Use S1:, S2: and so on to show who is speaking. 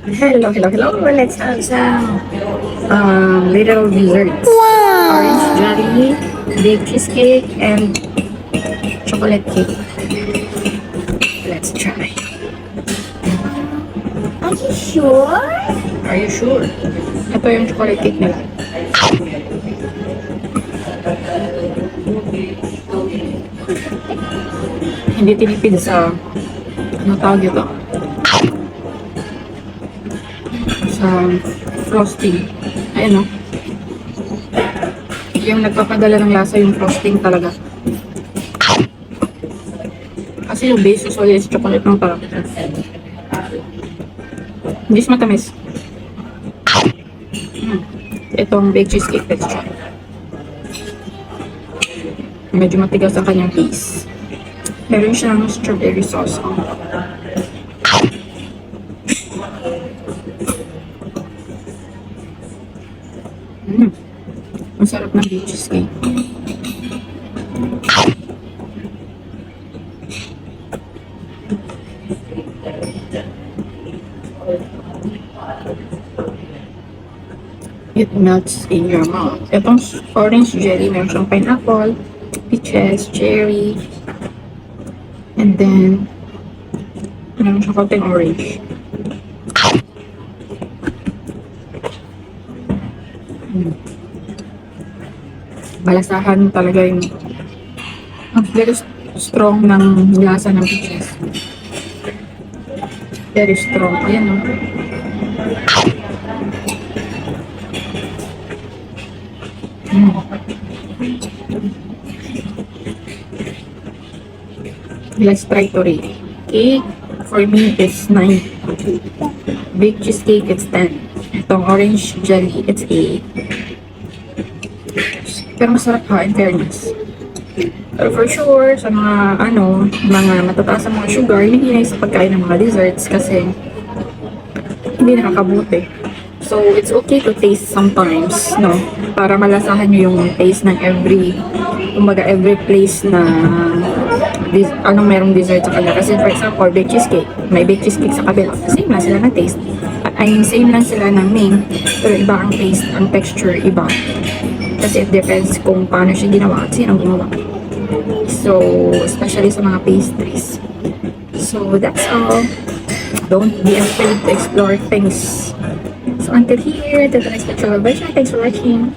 S1: Hello, hello, hello. Let's have some little desserts. Orange jelly, big cheesecake, and chocolate cake. Let's try.
S2: Are you sure?
S1: Are you sure? Ito yung chocolate cake nila. Hindi tinipid sa ano tawag ito? Sa frosting. Ayan o. Yung nagpapadala ng lasa yung frosting talaga. Kasi yung base usually is chocolate ng parang. Hindi siya matamis. Itong baked cheesecake, let's try. Medyo matigas ang kanyang base. Meron siyang strawberry sauce. Ang sarap ng baked cheesecake. It melts in your mouth. Itong orange jelly, meron siyang pineapple, peaches, cherry, and then meron siyang konting orange. Balasahan talaga yung very strong ng lasa ng peaches. Very strong. Ayan o. Let's try to rate. Cake, for me, it's 9. Big cheesecake, it's 10. Itong orange jelly, it's 8. Pero masarap ha, in fairness. Pero for sure, sa mga matataas ang mga sugar, hindi sa pagkain ng mga desserts kasi hindi nakakabuti. So, it's okay to taste sometimes, no? Para malasahan nyo yung taste ng every place na merong dessert sa kanila. Kasi for example, baked cheesecake. May baked cheesecake sa kabila. Same lang sila ng taste. Same lang sila ng name. Pero iba ang taste, ang texture, iba. Kasi it depends kung paano siya ginawa at sino gumawa. So, especially sa mga pastries. So, that's all. Don't be afraid to explore things. So, until here, the next picture. Bye, thanks for watching.